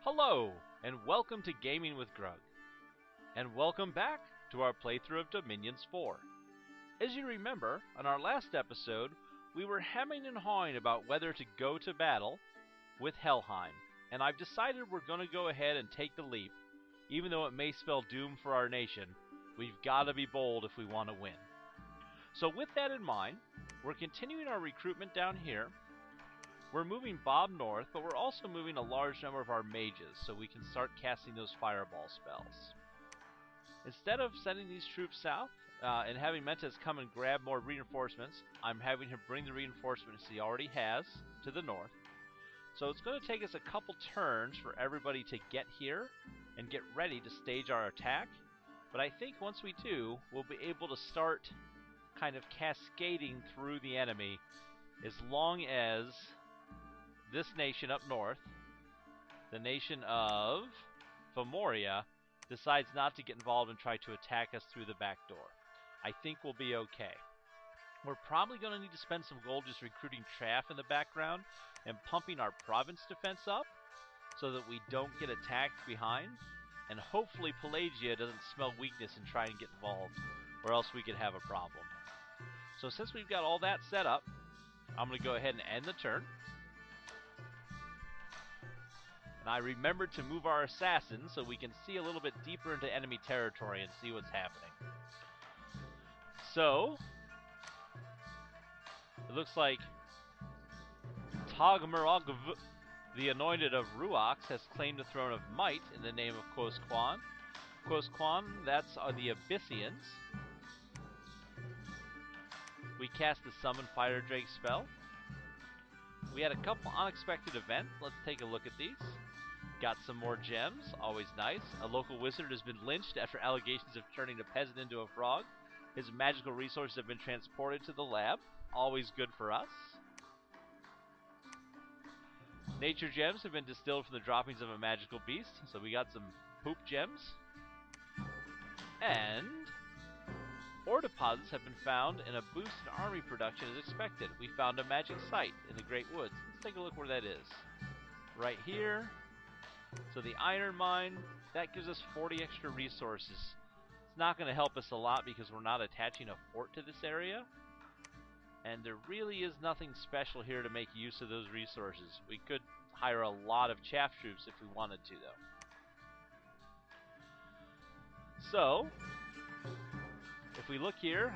Hello, and welcome to Gaming with Grug. And welcome back to our playthrough of Dominions 4. As you remember, on our last episode, we were hemming and hawing about whether to go to battle with Helheim, and I've decided we're going to go ahead and take the leap. Even though it may spell doom for our nation, we've got to be bold if we want to win. So with that in mind, we're continuing our recruitment down here. We're moving Bob north, but we're also moving a large number of our mages so we can start casting those fireball spells. Instead of sending these troops south and having Mentas come and grab more reinforcements, I'm having him bring the reinforcements he already has to the north. So it's going to take us a couple turns for everybody to get here and get ready to stage our attack. But I think once we do, we'll be able to start kind of cascading through the enemy as long as this nation up north, the nation of Femoria, decides not to get involved and try to attack us through the back door. I think we'll be okay. We're probably going to need to spend some gold just recruiting chaff in the background and pumping our province defense up so that we don't get attacked behind. And hopefully Pelagia doesn't smell weakness and try and get involved, or else we could have a problem. So since we've got all that set up, I'm going to go ahead and end the turn. And I remembered to move our assassins so we can see a little bit deeper into enemy territory and see what's happening. So, it looks like Togmerogv, the Anointed of Ruox, has claimed the throne of Might in the name of Quos Quan. Quos Quan, that's the Abyssians. We cast the Summon Fire Drake spell. We had a couple unexpected events. Let's take a look at these. Got some more gems, always nice. A local wizard has been lynched after allegations of turning a peasant into a frog. His magical resources have been transported to the lab, always good for us. Nature gems have been distilled from the droppings of a magical beast, so we got some poop gems. And ore deposits have been found, and a boost in army production is expected. We found a magic site in the Great Woods. Let's take a look where that is. Right here. So the iron mine, that gives us 40 extra resources. It's not going to help us a lot because we're not attaching a fort to this area. And there really is nothing special here to make use of those resources. We could hire a lot of chaff troops if we wanted to, though. So, if we look here,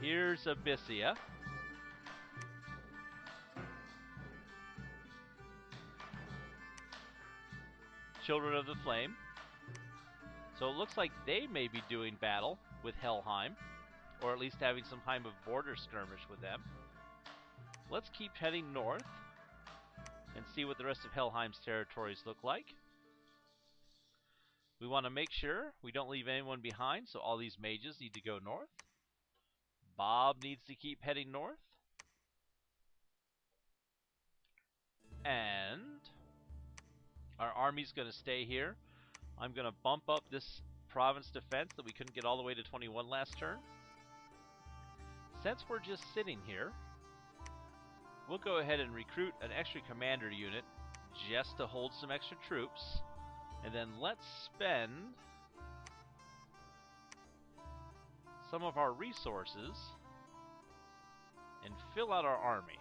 here's Abyssia. Children of the Flame. So it looks like they may be doing battle with Helheim, or at least having some kind of border skirmish with them. Let's keep heading north and see what the rest of Helheim's territories look like. We want to make sure we don't leave anyone behind, so all these mages need to go north. Bob needs to keep heading north. And our army's going to stay here. I'm going to bump up this province defense that we couldn't get all the way to 21 last turn. Since we're just sitting here, we'll go ahead and recruit an extra commander unit just to hold some extra troops. And then let's spend some of our resources and fill out our army.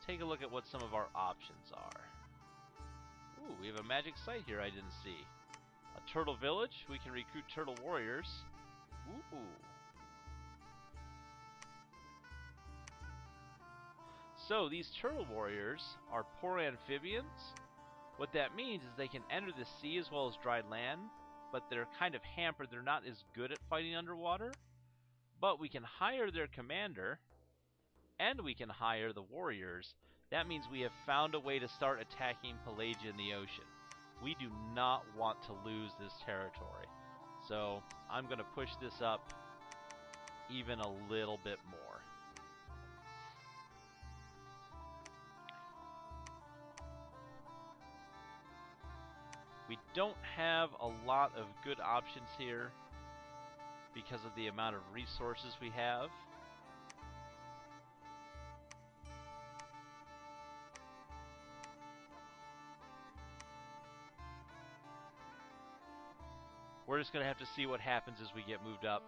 Take a look at what some of our options are. Ooh, we have a magic site here I didn't see. A turtle village. We can recruit turtle warriors. Ooh. So these turtle warriors are poor amphibians. What that means is they can enter the sea as well as dry land, but they're kind of hampered. They're not as good at fighting underwater. But we can hire their commander, and we can hire the warriors. That means we have found a way to start attacking Pelagia in the ocean. We do not want to lose this territory. So I'm going to push this up even a little bit more. We don't have a lot of good options here because of the amount of resources we have. We're just going to have to see what happens as we get moved up.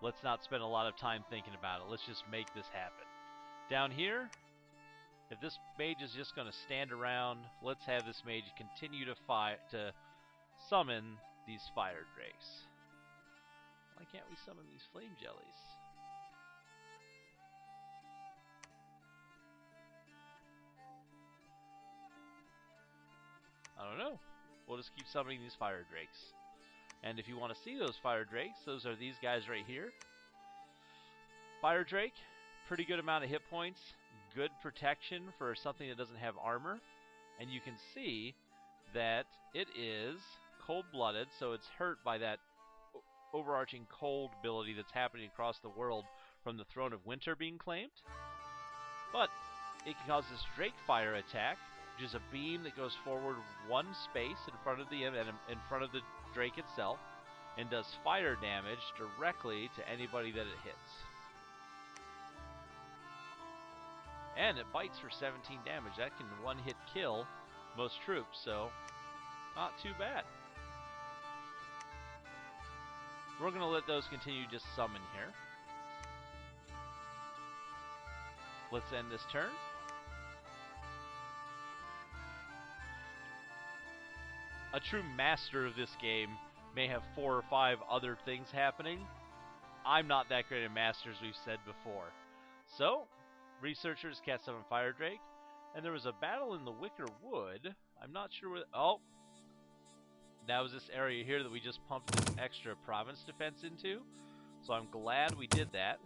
Let's not spend a lot of time thinking about it. Let's just make this happen. Down here, if this mage is just going to stand around, let's have this mage continue to summon these fire drakes. Why can't we summon these flame jellies? I don't know. We'll just keep summoning these fire drakes. And if you want to see those fire drakes, those are these guys right here. Fire drake, pretty good amount of hit points, good protection for something that doesn't have armor. And you can see that it is cold-blooded, so it's hurt by that overarching cold ability that's happening across the world from the Throne of Winter being claimed. But it can cause this Drake Fire attack, which is a beam that goes forward one space in front of the Drake itself, and does fire damage directly to anybody that it hits. And it bites for 17 damage. That can one-hit kill most troops, so not too bad. We're going to let those continue to summon here. Let's end this turn. A true master of this game may have 4 or 5 other things happening. I'm not that great at master, as we've said before. So, researchers cast summon Fire Drake, and there was a battle in the Wicker Wood. I'm not sure where... Oh! That was this area here that we just pumped this extra province defense into. So I'm glad we did that.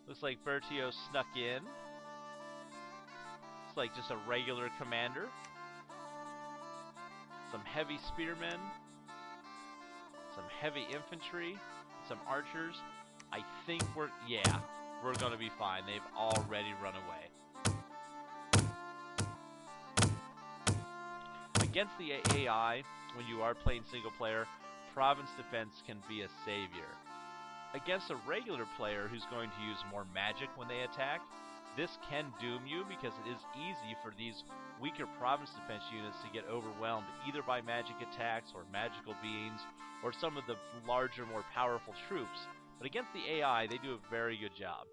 Looks like Bertio snuck in. It's like just a regular commander. Some heavy spearmen. Some heavy infantry. Some archers. I think we're going to be fine. They've already run away. Against the AI, when you are playing single player, province defense can be a savior. Against a regular player who's going to use more magic when they attack, this can doom you because it is easy for these weaker province defense units to get overwhelmed either by magic attacks or magical beings or some of the larger, more powerful troops. But against the AI, they do a very good job.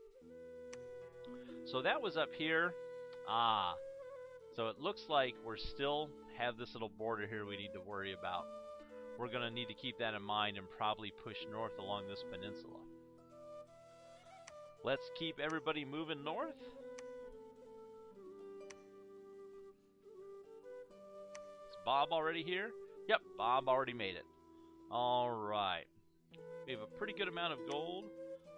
So that was up here. So it looks like we're still have this little border here we need to worry about. We're going to need to keep that in mind and probably push north along this peninsula. Let's keep everybody moving north. Is Bob already here? Yep, Bob already made it. Alright. We have a pretty good amount of gold.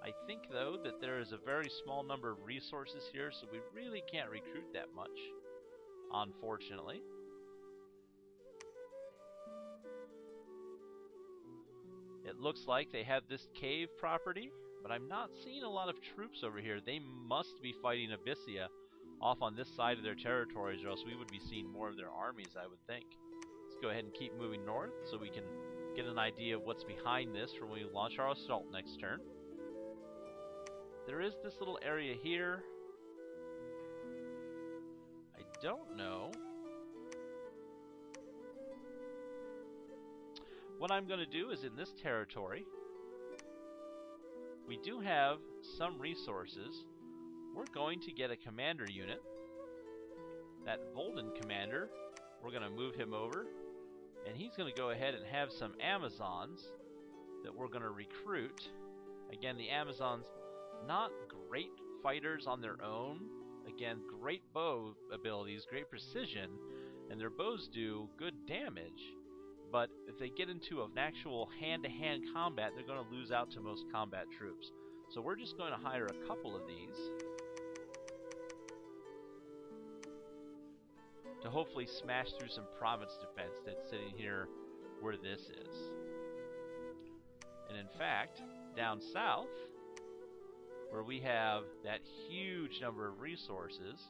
I think, though, that there is a very small number of resources here, so we really can't recruit that much, unfortunately. It looks like they have this cave property, but I'm not seeing a lot of troops over here. They must be fighting Abyssia off on this side of their territories, or else we would be seeing more of their armies, I would think. Let's go ahead and keep moving north so we can get an idea of what's behind this for when we launch our assault next turn. There is this little area here. I don't know. What I'm going to do is in this territory, we do have some resources. We're going to get a commander unit. That Volden commander, we're going to move him over. And he's going to go ahead and have some Amazons that we're going to recruit. Again, the Amazons, not great fighters on their own. Again, great bow abilities, great precision, and their bows do good damage. But if they get into an actual hand-to-hand combat, they're going to lose out to most combat troops. So we're just going to hire a couple of these to hopefully smash through some province defense that's sitting here where this is. And in fact, down south, where we have that huge number of resources,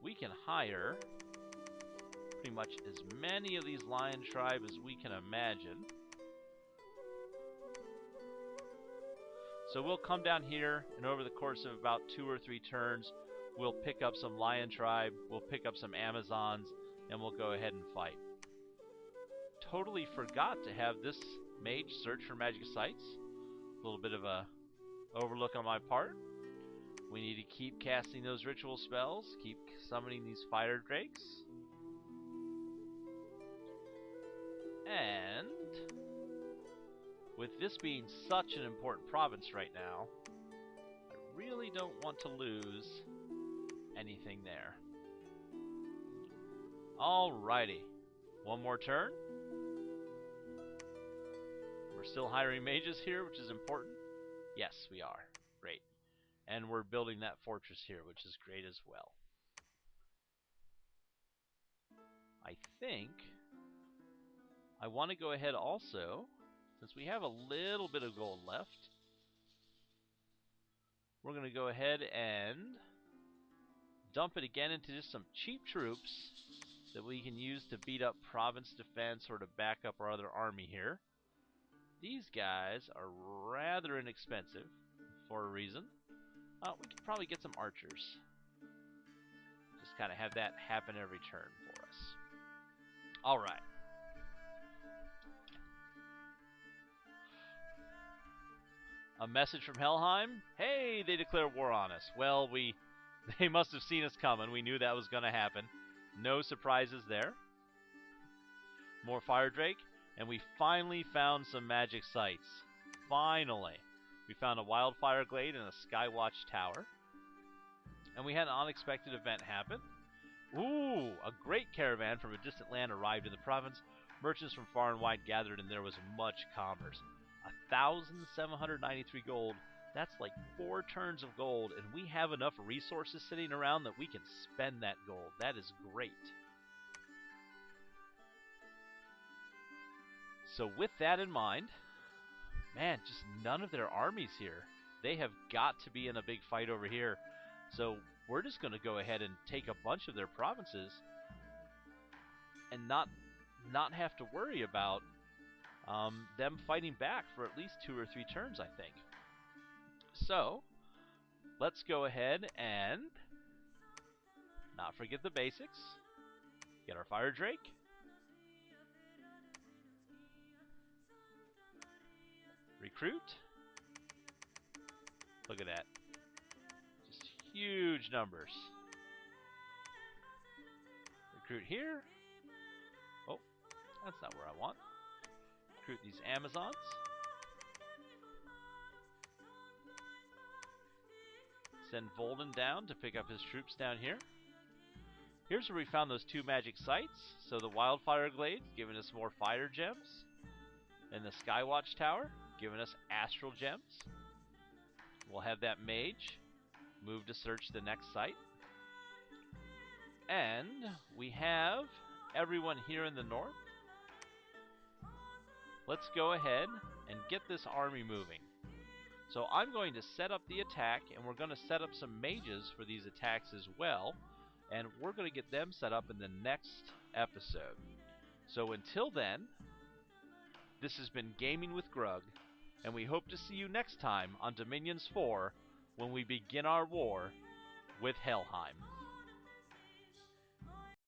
we can hire pretty much as many of these lion tribe as we can imagine. So we'll come down here, and over the course of about 2 or 3 turns, we'll pick up some lion tribe, we'll pick up some Amazons, and we'll go ahead and fight. totally forgot to have this mage search for magic sites. A little bit of a overlook on my part. We need to keep casting those ritual spells, keep summoning these fire drakes. And with this being such an important province right now, I really don't want to lose anything there. Alrighty. One more turn. We're still hiring mages here, which is important. Yes, we are. Great. And we're building that fortress here, which is great as well. I think I want to go ahead also, since we have a little bit of gold left, we're going to go ahead and dump it again into just some cheap troops that we can use to beat up province defense or to back up our other army here. These guys are rather inexpensive for a reason. We could probably get some archers. Just kind of have that happen every turn for us. Alright. A message from Helheim? Hey, they declare war on us. Well, they must have seen us coming. We knew that was going to happen. No surprises there. More Fire Drake. And we finally found some magic sites. Finally. We found a Wildfire Glade and a Skywatch Tower. And we had an unexpected event happen. Ooh, a great caravan from a distant land arrived in the province. Merchants from far and wide gathered, and there was much commerce. 1,793 gold. That's like 4 turns of gold, and we have enough resources sitting around that we can spend that gold. That is great. So with that in mind, man, just none of their armies here. They have got to be in a big fight over here. So we're just going to go ahead and take a bunch of their provinces and not have to worry about them fighting back for at least 2 or 3 turns, I think. So let's go ahead and not forget the basics. Get our Fire Drake. Recruit. Look at that. Just huge numbers. Recruit here. Oh, that's not where I want. Recruit these Amazons. Send Volden down to pick up his troops down here. Here's where we found those 2 magic sites. So the Wildfire Glade, giving us more fire gems. And the Skywatch Tower, giving us astral gems. We'll have that mage move to search the next site. And we have everyone here in the north. Let's go ahead and get this army moving. So I'm going to set up the attack, and we're going to set up some mages for these attacks as well. And we're going to get them set up in the next episode. So until then, this has been Gaming with Grug, and we hope to see you next time on Dominions 4 when we begin our war with Helheim.